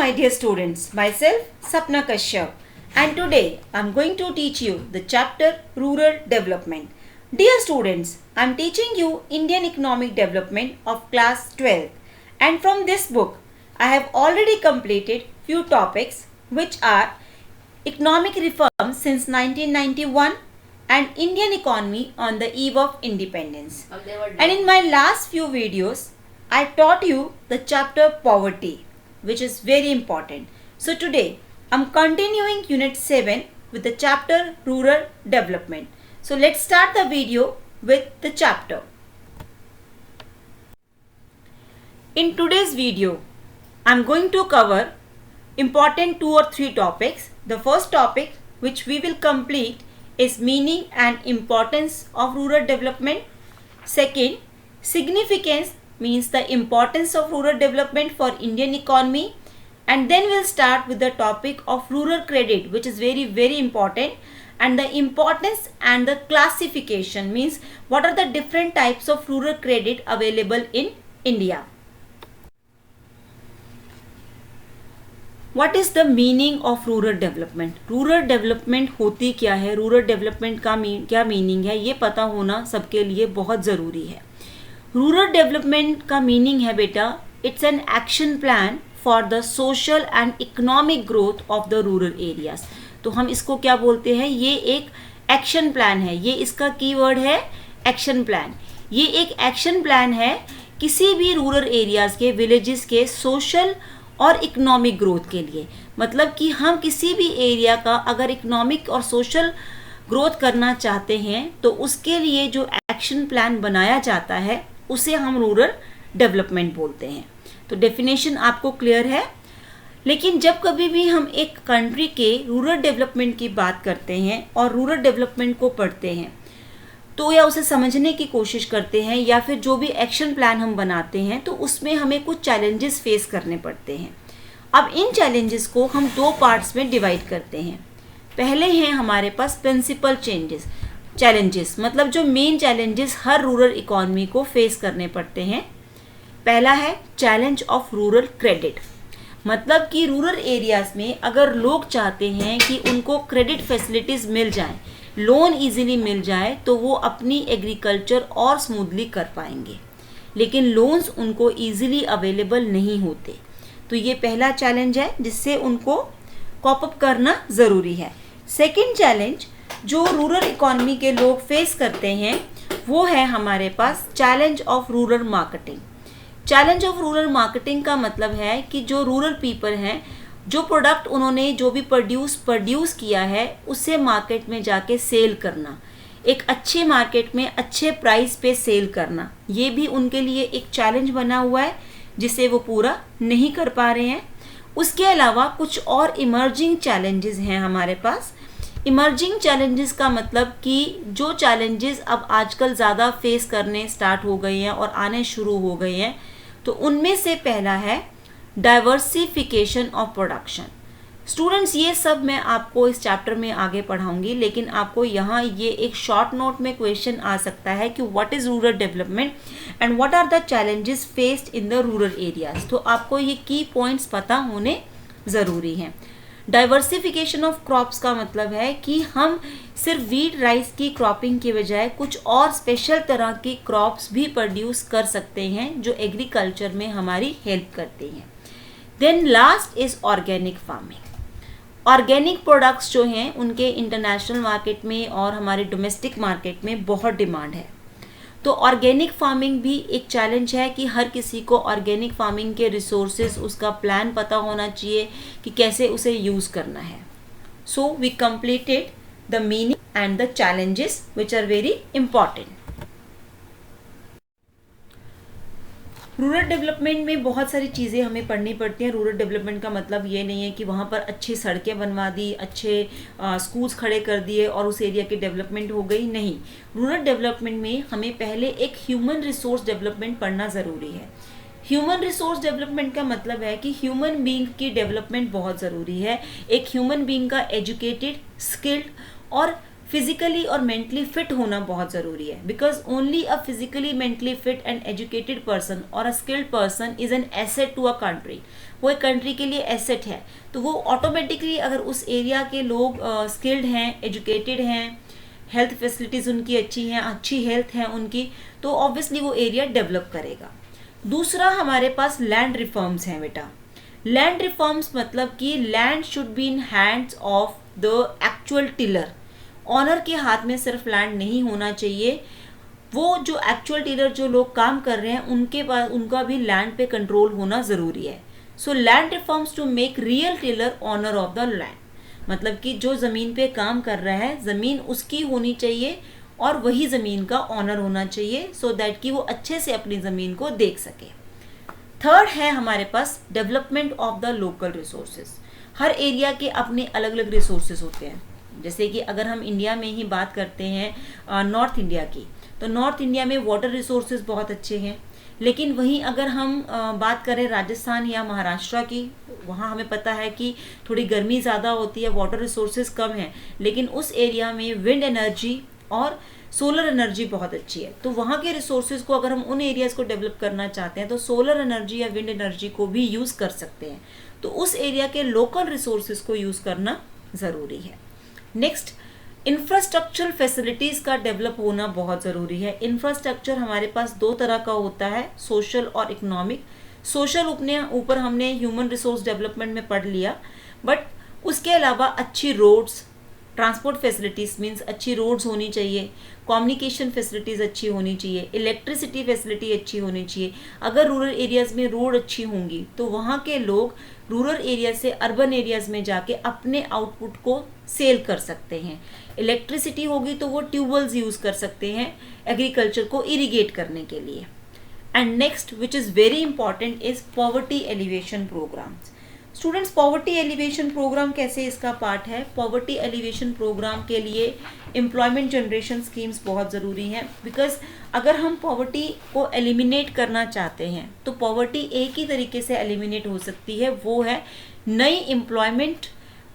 my dear students, myself Sapna Kashyap, and today I am going to teach you the chapter Rural Development. Dear students, I am teaching you Indian Economic Development of class 12, and from this book I have already completed few topics which are economic reforms since 1991 and Indian economy on the eve of independence. And in my last few videos I taught you the chapter poverty, which is very important. So today I am continuing unit 7 with the chapter rural development. So let's start the video with the chapter. In today's video I am going to cover important 2 or 3 topics. The first topic which we will complete is meaning and importance of rural development. Second, significance means the importance of rural development for Indian economy, and then we'll start with the topic of rural credit, which is very important, and the importance and the classification means what are the different types of rural credit available in India. What is the meaning of rural development? Rural development होती क्या है, rural development का क्या meaning है, ये पता होना सबके लिए बहुत ज़रूरी है. रूरल डेवलपमेंट का मीनिंग है बेटा, it's an action plan for the social and economic growth of the rural areas. तो हम इसको क्या बोलते हैं, ये एक एक्शन प्लान है, ये इसका कीवर्ड है एक्शन प्लान. ये एक एक्शन प्लान है किसी भी रूरल एरियाज के, विलेजेस के सोशल और इकोनॉमिक ग्रोथ के लिए. मतलब कि हम किसी भी एरिया का अगर इकोनॉमिक और सोशल ग्रोथ करना चाहते हैं तो उसके लिए जो एक्शन प्लान बनाया जाता है उसे हम रूरल डेवलपमेंट बोलते हैं. तो डेफिनेशन आपको क्लियर है. लेकिन जब कभी भी हम एक कंट्री के रूरल डेवलपमेंट की बात करते हैं और रूरल डेवलपमेंट को पढ़ते हैं तो या उसे समझने की कोशिश करते हैं या फिर जो भी एक्शन प्लान हम बनाते हैं तो उसमें हमें कुछ चैलेंजेस फेस करने पड़ते हैं. अब इन चैलेंजेस को हम 2 पार्ट्स में डिवाइड करते हैं. पहले हैं हमारे पास प्रिंसिपल चैलेंजेस, मतलब जो मेन चैलेंजेस हर रूरल इकोनॉमी को फेस करने पड़ते हैं. पहला है चैलेंज ऑफ रूरल क्रेडिट. मतलब कि रूरल एरियाज में अगर लोग चाहते हैं कि उनको क्रेडिट फैसिलिटीज़ मिल जाएं, लोन इजीली मिल जाए तो वो अपनी एग्रीकल्चर और स्मूथली कर पाएंगे, लेकिन लोन्स उनको इजीली अवेलेबल नहीं होते. तो ये पहला चैलेंज है जिससे उनको कॉप अप करना ज़रूरी है. सेकंड चैलेंज जो रूरल इकोनॉमी के लोग फेस करते हैं वो है हमारे पास challenge of rural marketing. Challenge of rural marketing का मतलब है कि जो रूरल पीपल हैं, जो प्रोडक्ट उन्होंने जो भी प्रोड्यूस किया है उसे मार्केट में जाके सेल करना, एक अच्छे मार्केट में अच्छे प्राइस पे सेल करना, ये भी उनके लिए एक चैलेंज बना हुआ है जिसे वो पूरा नहीं कर पा रहे हैं. उसके अलावा कुछ और इमर्जिंग चैलेंजेस हैं हमारे पास. इमर्जिंग चैलेंजेस का मतलब कि जो चैलेंजेस अब आजकल ज़्यादा फेस करने स्टार्ट हो गए हैं और आने शुरू हो गए हैं, तो उनमें से पहला है डाइवर्सिफिकेशन ऑफ प्रोडक्शन. स्टूडेंट्स ये सब मैं आपको इस चैप्टर में आगे पढ़ाऊंगी, लेकिन आपको यहाँ ये एक शॉर्ट नोट में क्वेश्चन आ सकता है कि what is rural development and what are the challenges faced in the rural areas. तो आपको ये की पॉइंट्स पता होने ज़रूरी हैं. डाइवर्सिफिकेशन ऑफ क्रॉप्स का मतलब है कि हम सिर्फ वीट राइस की क्रॉपिंग की बजाय कुछ और स्पेशल तरह की क्रॉप्स भी प्रोड्यूस कर सकते हैं जो एग्रीकल्चर में हमारी हेल्प करती हैं. Then last is organic farming. Organic products जो हैं उनके इंटरनेशनल मार्केट में और हमारे डोमेस्टिक मार्केट में बहुत डिमांड है. तो ऑर्गेनिक फार्मिंग भी एक चैलेंज है कि हर किसी को ऑर्गेनिक फार्मिंग के रिसोर्सेज, उसका प्लान पता होना चाहिए कि कैसे उसे यूज़ करना है. So we completed the meaning and the challenges which are very important. Rural development में बहुत सारी चीज़ें हमें पढ़नी पड़ती हैं. रूरल डेवलपमेंट का मतलब ये नहीं है कि वहाँ पर अच्छी सड़कें बनवा दी, अच्छे स्कूल्स खड़े कर दिए और उस एरिया की डेवलपमेंट हो गई. नहीं, रूरल डेवलपमेंट में हमें पहले एक ह्यूमन रिसोर्स डेवलपमेंट पढ़ना ज़रूरी है. ह्यूमन रिसोर्स डेवलपमेंट का मतलब है कि ह्यूमन बीइंग की डेवलपमेंट बहुत ज़रूरी है. एक ह्यूमन बीइंग का एजुकेटेड, स्किल्ड और फिजिकली और मेंटली फिट होना बहुत ज़रूरी है, because only a physically mentally fit and educated person और a skilled person is an asset to a country. वो एक कंट्री के लिए एसेट है। तो वो ऑटोमेटिकली अगर उस एरिया के लोग स्किल्ड हैं, एजुकेटेड हैं, हेल्थ फैसिलिटीज़ उनकी अच्छी हैं, अच्छी हेल्थ है उनकी, तो ऑब्वियसली वो एरिया डेवलप करेगा। दूसरा हमारे पास लैंड रिफॉर्म्स हैं बेटा। लैंड रिफॉर्म्स मतलब कि land should be in hands of the actual tiller. Owner के हाथ में सिर्फ लैंड नहीं होना चाहिए, वो जो एक्चुअल टिलर जो लोग काम कर रहे हैं उनके पास उनका भी लैंड पे कंट्रोल होना ज़रूरी है। So land reforms to make real tiller owner of the land, मतलब कि जो ज़मीन पे काम कर रहा है ज़मीन उसकी होनी चाहिए और वही ज़मीन का ऑनर होना चाहिए, सो दैट कि वो अच्छे से अपनी ज़मीन को देख सके। थर्ड है हमारे पास development of the local resources. हर एरिया के अपने अलग अलग रिसोर्सेज होते हैं। जैसे कि अगर हम इंडिया में ही बात करते हैं नॉर्थ इंडिया की, तो नॉर्थ इंडिया में वाटर रिसोर्सेज बहुत अच्छे हैं। लेकिन वहीं अगर हम बात करें राजस्थान या महाराष्ट्र की, वहाँ हमें पता है कि थोड़ी गर्मी ज़्यादा होती है, वाटर रिसोर्सेज कम हैं, लेकिन उस एरिया में विंड एनर्जी और सोलर एनर्जी बहुत अच्छी है। तो वहाँ के रिसोर्सेज को अगर हम उन एरियाज़ को डेवलप करना चाहते हैं तो सोलर एनर्जी या विंड एनर्जी को भी यूज़ कर सकते हैं। तो उस एरिया के लोकल रिसोर्सेज को यूज़ करना ज़रूरी है। नेक्स्ट, इंफ्रास्ट्रक्चरल फैसिलिटीज़ का डेवलप होना बहुत ज़रूरी है। इंफ्रास्ट्रक्चर हमारे पास दो तरह का होता है, सोशल और इकोनॉमिक। सोशल ऊपर हमने ह्यूमन रिसोर्स डेवलपमेंट में पढ़ लिया, बट उसके अलावा अच्छी रोड्स, ट्रांसपोर्ट फैसिलिटीज़ मीन्स अच्छी रोड्स होनी चाहिए, कम्युनिकेशन फैसिलिटीज़ अच्छी होनी चाहिए, इलेक्ट्रिसिटी फैसिलिटी अच्छी होनी चाहिए। अगर रूरल एरियाज़ में रोड अच्छी होंगी तो वहाँ के लोग रूरल एरिया से अर्बन एरियाज़ में जाके अपने आउटपुट को सेल कर सकते हैं। इलेक्ट्रिसिटी होगी तो वो ट्यूबवेल्स यूज़ कर सकते हैं एग्रीकल्चर को इरिगेट करने के लिए। And next which is very important is poverty alleviation programmes. Students, poverty alleviation programme कैसे इसका पार्ट है? पॉवर्टी एलिवेशन प्रोग्राम के लिए एम्प्लॉयमेंट जनरेशन स्कीम्स बहुत ज़रूरी हैं, बिकॉज अगर हम पॉवर्टी को एलिमिनेट करना चाहते हैं तो पॉवर्टी एक ही तरीके से एलिमिनेट हो सकती है, वो है नई एम्प्लॉयमेंट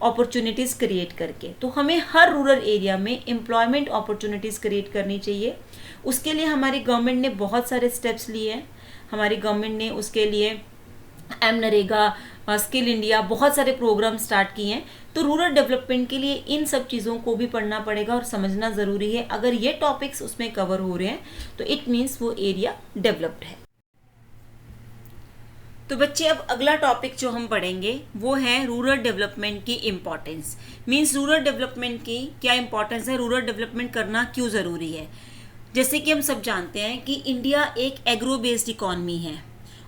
अपॉर्चुनिटीज़ क्रिएट करके। तो हमें हर रूरल एरिया में एम्प्लॉयमेंट अपॉर्चुनिटीज़ क्रिएट करनी चाहिए। उसके लिए हमारी गवर्नमेंट ने बहुत सारे स्टेप्स लिए हैं। हमारी गवर्नमेंट ने उसके लिए एमनरेगा, स्किल इंडिया, बहुत सारे प्रोग्राम स्टार्ट किए हैं। तो रूरल डेवलपमेंट के लिए इन सब चीज़ों को भी पढ़ना पड़ेगा और समझना ज़रूरी है। अगर ये टॉपिक्स उसमें कवर हो रहे हैं तो इट मीन्स वो एरिया डेवलप्ड है। तो बच्चे, अब अगला टॉपिक जो हम पढ़ेंगे वो है रूरल डेवलपमेंट की इम्पॉर्टेंस। मीन्स रूरल डेवलपमेंट की क्या इम्पॉर्टेंस है, रूरल डेवलपमेंट करना क्यों ज़रूरी है। जैसे कि हम सब जानते हैं कि इंडिया एक एग्रो बेस्ड इकॉनमी है,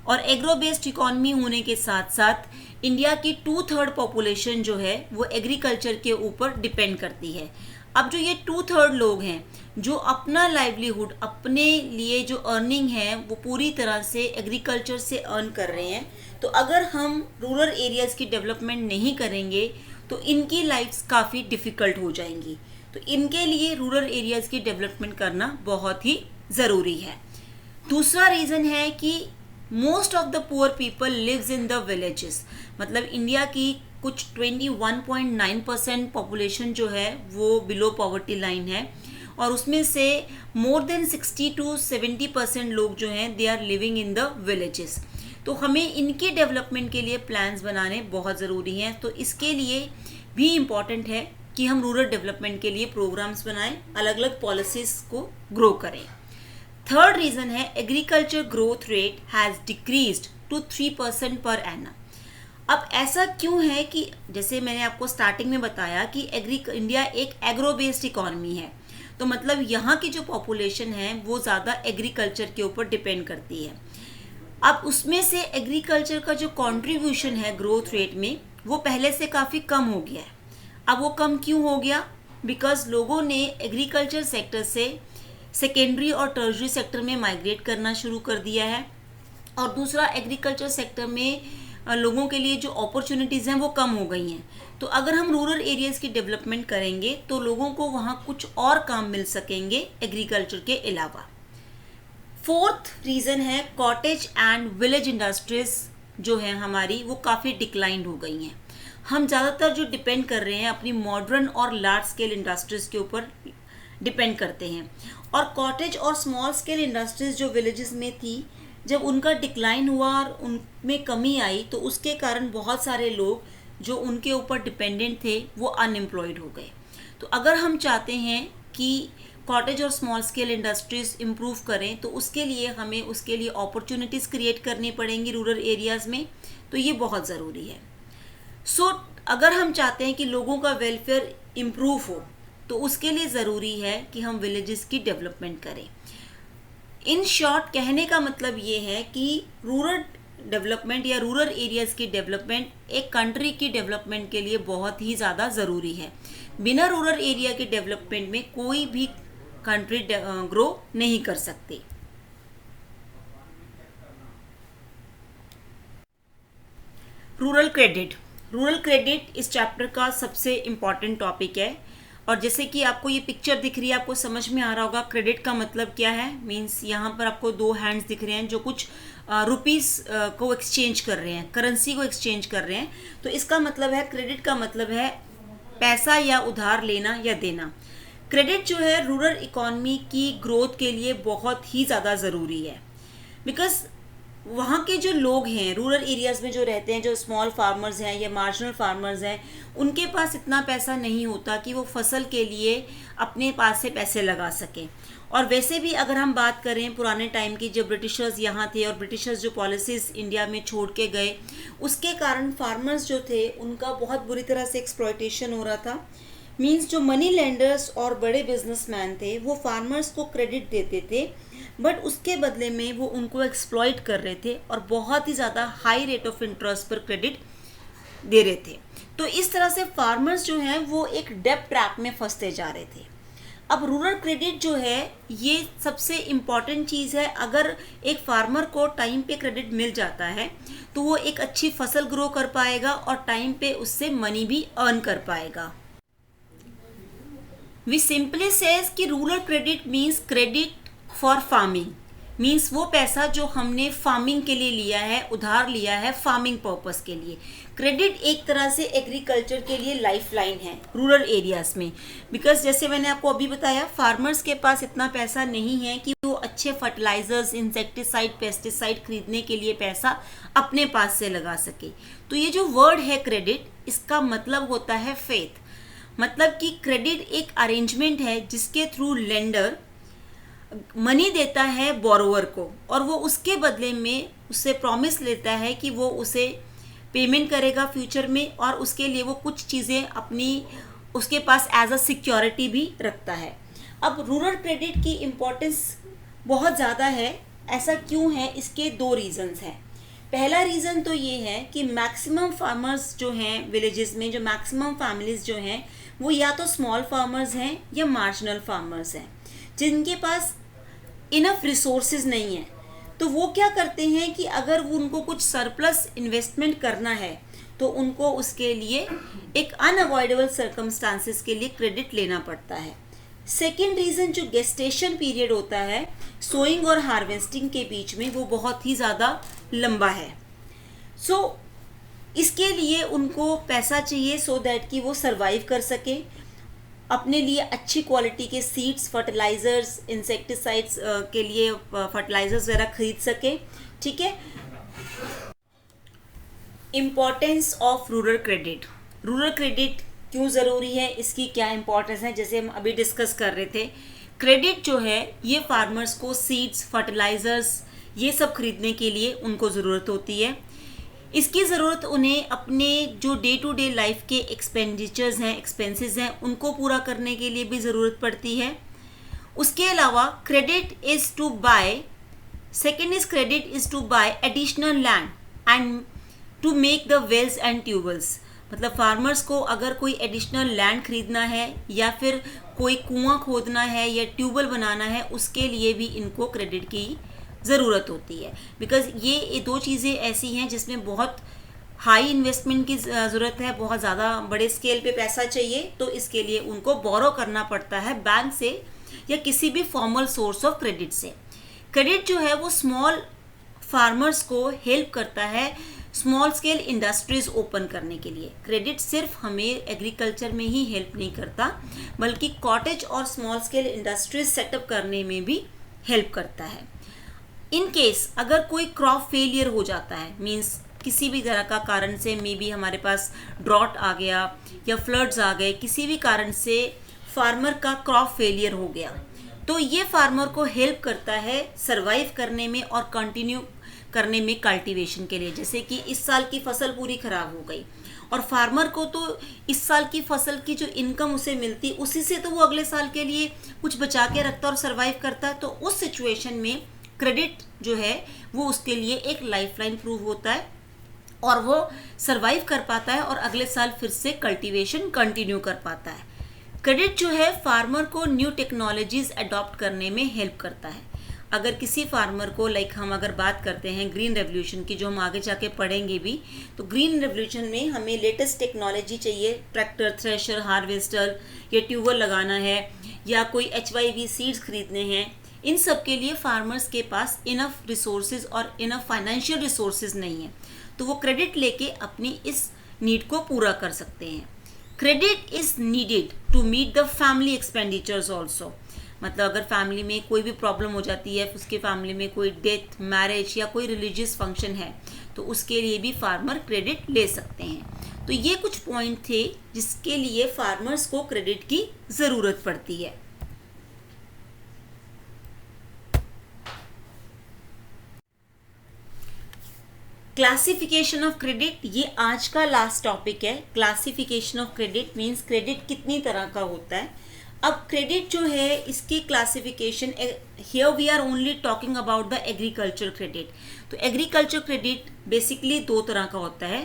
और एग्रो बेस्ड इकॉनमी होने के साथ साथ इंडिया की 2/3 पॉपुलेशन जो है वो एग्रीकल्चर के ऊपर डिपेंड करती है। अब जो ये 2/3 लोग हैं जो अपना लाइवलीहुड, अपने लिए जो अर्निंग है वो पूरी तरह से एग्रीकल्चर से अर्न कर रहे हैं, तो अगर हम रूरल एरियाज़ की डेवलपमेंट नहीं करेंगे तो इनकी लाइफ्स काफ़ी डिफ़िकल्ट हो जाएंगी। तो इनके लिए रूरल एरियाज़ की डेवलपमेंट करना बहुत ही ज़रूरी है। दूसरा रीज़न है कि most of the poor people lives in the villages. मतलब इंडिया की कुछ 21.9% पॉपुलेशन जो है वो बिलो पॉवर्टी लाइन है, और उसमें से मोर देन 60 to 70% लोग जो हैं they are living in the villages. तो हमें इनके डेवलपमेंट के लिए प्लान्स बनाने बहुत ज़रूरी हैं। तो इसके लिए भी इम्पॉर्टेंट है कि हम रूरल डेवलपमेंट के लिए प्रोग्राम्स बनाएं, अलग अलग पॉलिसीज़ को ग्रो करें। थर्ड रीज़न है agriculture growth rate has decreased to 3% per annum. अब ऐसा क्यों है कि जैसे मैंने आपको स्टार्टिंग में बताया कि इंडिया एक एग्रो बेस्ड इकॉनमी है, तो मतलब यहाँ की जो पॉपुलेशन है वो ज़्यादा एग्रीकल्चर के ऊपर डिपेंड करती है। अब उसमें से एग्रीकल्चर का जो कंट्रीब्यूशन है ग्रोथ रेट में वो पहले से काफ़ी कम हो गया है। अब वो कम क्यों हो गया? बिकॉज लोगों ने एग्रीकल्चर सेक्टर से सेकेंडरी और टर्शरी सेक्टर में माइग्रेट करना शुरू कर दिया है, और दूसरा एग्रीकल्चर सेक्टर में लोगों के लिए जो अपॉर्चुनिटीज़ हैं वो कम हो गई हैं। तो अगर हम रूरल एरियाज़ की डेवलपमेंट करेंगे तो लोगों को वहाँ कुछ और काम मिल सकेंगे एग्रीकल्चर के अलावा। फोर्थ रीज़न है कॉटेज एंड विलेज इंडस्ट्रीज जो हैं हमारी वो काफ़ी डिक्लाइंड हो गई हैं। हम ज़्यादातर जो डिपेंड कर रहे हैं अपनी मॉडर्न और लार्ज स्केल इंडस्ट्रीज के ऊपर डिपेंड करते हैं। और कॉटेज और स्मॉल स्केल इंडस्ट्रीज जो विलेजेस में थी, जब उनका डिक्लाइन हुआ और उनमें कमी आई तो उसके कारण बहुत सारे लोग जो उनके ऊपर डिपेंडेंट थे वो अनएम्प्लॉयड हो गए। तो अगर हम चाहते हैं कि कॉटेज और स्मॉल स्केल इंडस्ट्रीज इम्प्रूव करें तो उसके लिए हमें उसके लिए अपॉर्चुनिटीज़ क्रिएट करनी पड़ेंगी रूरल एरियाज़ में, तो ये बहुत ज़रूरी है। अगर हम चाहते हैं कि लोगों का वेलफेयर इम्प्रूव हो तो उसके लिए ज़रूरी है कि हम विलेजेस की डेवलपमेंट करें। इन शॉर्ट कहने का मतलब ये है कि रूरल डेवलपमेंट या रूरल एरियाज़ की डेवलपमेंट एक कंट्री की डेवलपमेंट के लिए बहुत ही ज़्यादा ज़रूरी है। बिना रूरल एरिया के डेवलपमेंट में कोई भी कंट्री ग्रो नहीं कर सकती। रूरल क्रेडिट इस चैप्टर का सबसे इम्पॉर्टेंट टॉपिक है। और जैसे कि आपको ये पिक्चर दिख रही है, आपको समझ में आ रहा होगा क्रेडिट का मतलब क्या है। मींस यहाँ पर आपको 2 हैंड्स दिख रहे हैं जो कुछ रुपीस को एक्सचेंज कर रहे हैं, करेंसी को एक्सचेंज कर रहे हैं। तो इसका मतलब है, क्रेडिट का मतलब है पैसा या उधार लेना या देना। क्रेडिट जो है रूरल इकॉनमी की ग्रोथ के लिए बहुत ही ज़्यादा ज़रूरी है। बिकॉज वहाँ के जो लोग हैं रूरल एरियाज़ में जो रहते हैं, जो स्मॉल फार्मर्स हैं या मार्जिनल फार्मर्स हैं, उनके पास इतना पैसा नहीं होता कि वो फसल के लिए अपने पास से पैसे लगा सकें। और वैसे भी अगर हम बात करें पुराने टाइम की, जब ब्रिटिशर्स यहाँ थे और ब्रिटिशर्स जो पॉलिसीज़ इंडिया में छोड़ के गए, उसके कारण फार्मर्स जो थे उनका बहुत बुरी तरह से एक्सप्लॉयटेशन हो रहा था। मींस जो मनी लेंडर्स और बड़े बिजनेसमैन थे वो फार्मर्स को क्रेडिट देते थे, बट उसके बदले में वो उनको एक्सप्लॉइट कर रहे थे और बहुत ही ज़्यादा हाई रेट ऑफ इंटरेस्ट पर क्रेडिट दे रहे थे। तो इस तरह से फार्मर्स जो हैं वो एक डेब्ट ट्रैप में फंसते जा रहे थे। अब रूरल क्रेडिट जो है ये सबसे इम्पॉर्टेंट चीज़ है। अगर एक फार्मर को टाइम पे क्रेडिट मिल जाता है तो वो एक अच्छी फसल ग्रो कर पाएगा और टाइम पे उससे मनी भी अर्न कर पाएगा। वी सिंपली सेज कि rural credit means credit for farming, means वो पैसा जो हमने फार्मिंग के लिए लिया है, उधार लिया है फार्मिंग पर्पस के लिए। क्रेडिट एक तरह से एग्रीकल्चर के लिए लाइफलाइन है रूरल एरियाज़ में। बिकॉज जैसे मैंने आपको अभी बताया, फार्मर्स के पास इतना पैसा नहीं है कि वो अच्छे फर्टिलाइजर्स, इंसेक्टिसाइड, पेस्टिसाइड खरीदने के लिए पैसा अपने पास से लगा सके। तो ये जो वर्ड है क्रेडिट, इसका मतलब होता है फेथ। मतलब कि क्रेडिट एक अरेंजमेंट है जिसके थ्रू लेंडर मनी देता है बोरोवर को और वो उसके बदले में उससे प्रॉमिस लेता है कि वो उसे पेमेंट करेगा फ्यूचर में, और उसके लिए वो कुछ चीज़ें अपनी उसके पास एज अ सिक्योरिटी भी रखता है। अब रूरल क्रेडिट की इम्पोर्टेंस बहुत ज़्यादा है। ऐसा क्यों है? इसके 2 रीज़न्स हैं। पहला रीज़न तो ये है कि मैक्सिमम फार्मर्स जो हैं विलेजेस में, जो मैक्सिमम फैमिलीज़ जो हैं वो या तो स्मॉल फार्मर्स हैं या मार्जिनल फार्मर्स हैं, जिनके पास इनफ रिसोर्सेज नहीं है। तो वो क्या करते हैं कि अगर वो उनको कुछ सरप्लस इन्वेस्टमेंट करना है तो उनको उसके लिए एक अनअवॉइडेबल सर्कमस्टांसेस के लिए क्रेडिट लेना पड़ता है। सेकेंड रीज़न जो गेस्टेशन पीरियड होता है सोइंग और हार्वेस्टिंग के बीच में, वो बहुत ही ज़्यादा लंबा है। इसके लिए उनको पैसा चाहिए सो दैट कि वो सरवाइव कर सके, अपने लिए अच्छी क्वालिटी के सीड्स, फर्टिलाइजर्स, इंसेक्टिसाइड्स के लिए फर्टिलाइजर्स वगैरह खरीद सके। ठीक है। Importance of rural credit. Rural credit क्यों ज़रूरी है, इसकी क्या इम्पोर्टेंस है, जैसे हम अभी डिस्कस कर रहे थे। क्रेडिट जो है ये फार्मर्स को सीड्स, फर्टिलाइजर्स ये सब खरीदने के लिए उनको ज़रूरत होती है। इसकी ज़रूरत उन्हें अपने जो डे टू डे लाइफ के एक्सपेंडिचर्स हैं, एक्सपेंसेस हैं, उनको पूरा करने के लिए भी ज़रूरत पड़ती है। उसके अलावा credit is to buy, second is credit is to buy additional land and to make the wells and tubewells. मतलब फार्मर्स को अगर कोई एडिशनल लैंड खरीदना है या फिर कोई कुआं खोदना है या ट्यूबवेल बनाना है, उसके लिए भी इनको क्रेडिट की ज़रूरत होती है। बिकॉज़ ये 2 चीज़ें ऐसी हैं जिसमें बहुत हाई इन्वेस्टमेंट की ज़रूरत है, बहुत ज़्यादा बड़े स्केल पे पैसा चाहिए, तो इसके लिए उनको बोरो करना पड़ता है बैंक से या किसी भी फॉर्मल सोर्स ऑफ क्रेडिट से। क्रेडिट जो है वो स्मॉल फार्मर्स को हेल्प करता है स्मॉल स्केल इंडस्ट्रीज ओपन करने के लिए। क्रेडिट सिर्फ हमें एग्रीकल्चर में ही हेल्प नहीं करता, बल्कि कॉटेज और स्मॉल स्केल इंडस्ट्रीज सेटअप करने में भी हेल्प करता है। इन केस अगर कोई क्रॉप फेलियर हो जाता है, मीन्स किसी भी तरह का कारण से, मे बी हमारे पास ड्रॉट आ गया या फ्लड्स आ गए, किसी भी कारण से फार्मर का क्रॉप फेलियर हो गया, तो ये फार्मर को हेल्प करता है सरवाइव करने में और कंटिन्यू करने में कल्टीवेशन के लिए। जैसे कि इस साल की फसल पूरी खराब हो गई और फार्मर को तो इस साल की फसल की जो इनकम उसे मिलती, उसी से तो वो अगले साल के लिए कुछ बचा के रखता और सरवाइव करता है। तो उस सिचुएशन में क्रेडिट जो है वो उसके लिए एक लाइफलाइन प्रूव होता है और वो सरवाइव कर पाता है और अगले साल फिर से कल्टीवेशन कंटिन्यू कर पाता है। क्रेडिट जो है फार्मर को न्यू टेक्नोलॉजीज अडॉप्ट करने में हेल्प करता है। अगर किसी फार्मर को, लाइक हम अगर बात करते हैं ग्रीन रेवोल्यूशन की, जो हम आगे जाके पढ़ेंगे भी, तो ग्रीन रेवोल्यूशन में हमें लेटेस्ट टेक्नोलॉजी चाहिए। ट्रैक्टर, थ्रेशर, हार्वेस्टर, या ट्यूबवेल लगाना है या कोई HYV सीड्स खरीदने हैं, इन सब के लिए फार्मर्स के पास इनफ रिसोर्सेज और इनफ फाइनेंशियल रिसोर्सेज नहीं है, तो वो क्रेडिट लेके अपनी इस नीड को पूरा कर सकते हैं। Credit is needed to meet the family expenditures also. मतलब अगर फैमिली में कोई भी प्रॉब्लम हो जाती है, उसके फैमिली में कोई डेथ, मैरिज या कोई रिलीजियस फंक्शन है, तो उसके लिए भी फार्मर क्रेडिट ले सकते हैं। तो ये कुछ पॉइंट थे जिसके लिए फार्मर्स को क्रेडिट की ज़रूरत पड़ती है। क्लासिफिकेशन ऑफ क्रेडिट, ये आज का लास्ट टॉपिक है। Classification of credit means credit कितनी तरह का होता है। अब क्रेडिट जो है इसकी classification, here we are only talking about the agriculture credit. तो एग्रीकल्चर क्रेडिट बेसिकली दो तरह का होता है।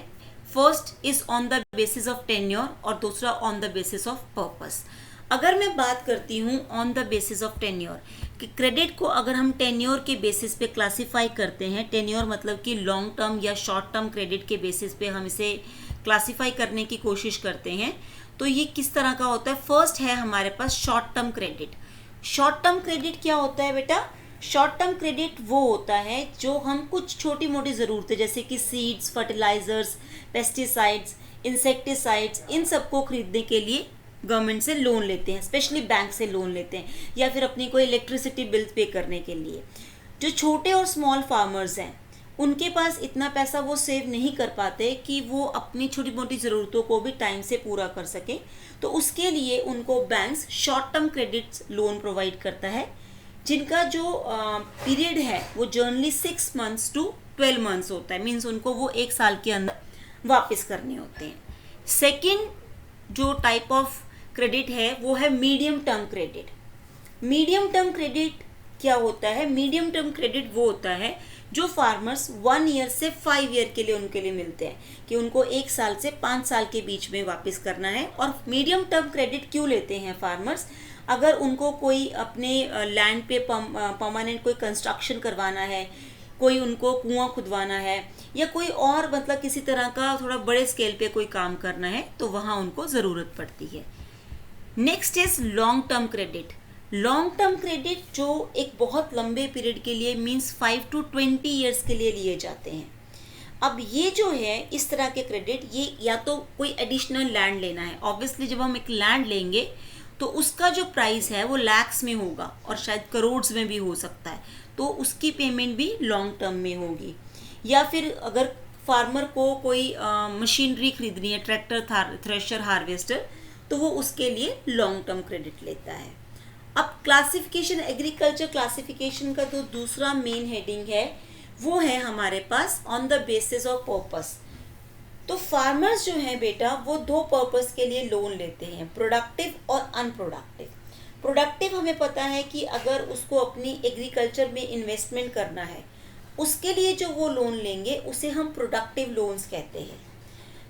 First is on the basis of tenure और दूसरा on the basis of purpose. अगर मैं बात करती हूँ on the basis of tenure, कि क्रेडिट को अगर हम टेन्योर के बेसिस पे क्लासिफाई करते हैं, टेन्योर मतलब कि लॉन्ग टर्म या शॉर्ट टर्म क्रेडिट के बेसिस पे हम इसे क्लासिफाई करने की कोशिश करते हैं, तो ये किस तरह का होता है। फर्स्ट है हमारे पास short term credit. Short term credit क्या होता है बेटा? शॉर्ट टर्म क्रेडिट वो होता है जो हम कुछ छोटी मोटी ज़रूरतें, जैसे कि सीड्स, फर्टिलाइजर्स, पेस्टिसाइड्स, इंसेक्टिसाइड्स, इन सबको खरीदने के लिए गवर्नमेंट से लोन लेते हैं, स्पेशली बैंक से लोन लेते हैं, या फिर अपनी कोई इलेक्ट्रिसिटी बिल पे करने के लिए। जो छोटे और स्मॉल फार्मर्स हैं, उनके पास इतना पैसा वो सेव नहीं कर पाते कि वो अपनी छोटी मोटी ज़रूरतों को भी टाइम से पूरा कर सकें, तो उसके लिए उनको banks short term credit loan provide करता है, जिनका जो पीरियड है वो जनरली 6 मंथ्स टू 12 मंथ्स होता है। मीन्स उनको वो 1 साल के अंदर वापस करने होते हैं। सेकेंड जो टाइप ऑफ क्रेडिट है वो है medium term credit. Medium term credit क्या होता है? मीडियम टर्म क्रेडिट वो होता है जो फार्मर्स 1 ईयर से 5 ईयर के लिए उनके लिए मिलते हैं, कि उनको 1 साल से 5 साल के बीच में वापस करना है। और मीडियम टर्म क्रेडिट क्यों लेते हैं फार्मर्स? अगर उनको कोई अपने लैंड पे परमानेंट कोई कंस्ट्रक्शन करवाना है, कोई उनको कुआं खुदवाना है, या कोई और मतलब किसी तरह का थोड़ा बड़े स्केल पे कोई काम करना है, तो वहाँ उनको ज़रूरत पड़ती है। Next is long term credit. Long term credit जो एक बहुत लंबे पीरियड के लिए, मीन्स 5 to 20 ईयर्स के लिए लिए जाते हैं। अब ये जो है इस तरह के क्रेडिट, ये या तो कोई एडिशनल लैंड लेना है। ऑब्वियसली जब हम एक लैंड लेंगे तो उसका जो प्राइस है वो लैक्स में होगा और शायद करोड़ में भी हो सकता है, तो उसकी पेमेंट भी लॉन्ग टर्म में होगी। या फिर अगर फार्मर को कोई मशीनरी खरीदनी है, ट्रैक्टर, थ्रेशर, हार्वेस्टर, तो वो उसके लिए लॉन्ग टर्म क्रेडिट लेता है। अब क्लासिफिकेशन, एग्रीकल्चर क्लासिफिकेशन का जो दूसरा मेन हेडिंग है वो है हमारे pass on the basis of purpose. तो फार्मर्स जो हैं बेटा वो 2 पर्पस के लिए लोन लेते हैं, प्रोडक्टिव और अनप्रोडक्टिव। प्रोडक्टिव हमें पता है कि अगर उसको अपनी एग्रीकल्चर में इन्वेस्टमेंट करना है, उसके लिए जो वो लोन लेंगे उसे हम प्रोडक्टिव लोन्स कहते हैं।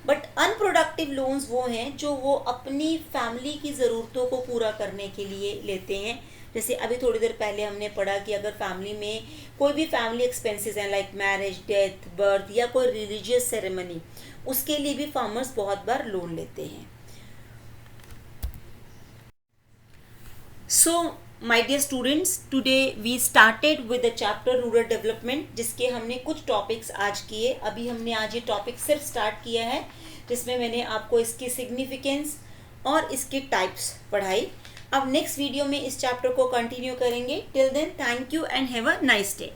बट अनप्रोडक्टिव लोन्स वो हैं जो वो अपनी फैमिली की ज़रूरतों को पूरा करने के लिए लेते हैं। जैसे अभी थोड़ी देर पहले हमने पढ़ा कि अगर फैमिली में कोई भी फैमिली एक्सपेंसेस हैं, लाइक मैरिज, डेथ, बर्थ या कोई रिलीजियस सेरेमनी, उसके लिए भी फार्मर्स बहुत बार लोन लेते हैं। So my dear students, today we started with the chapter rural development, जिसके हमने कुछ टॉपिक्स आज किए। अभी हमने आज ये टॉपिक सिर्फ स्टार्ट किया है, जिसमें मैंने आपको इसकी सिग्निफिकेंस और इसके टाइप्स पढ़ाई। अब नेक्स्ट वीडियो में इस चैप्टर को कंटिन्यू करेंगे। Till then, thank you and have a nice day.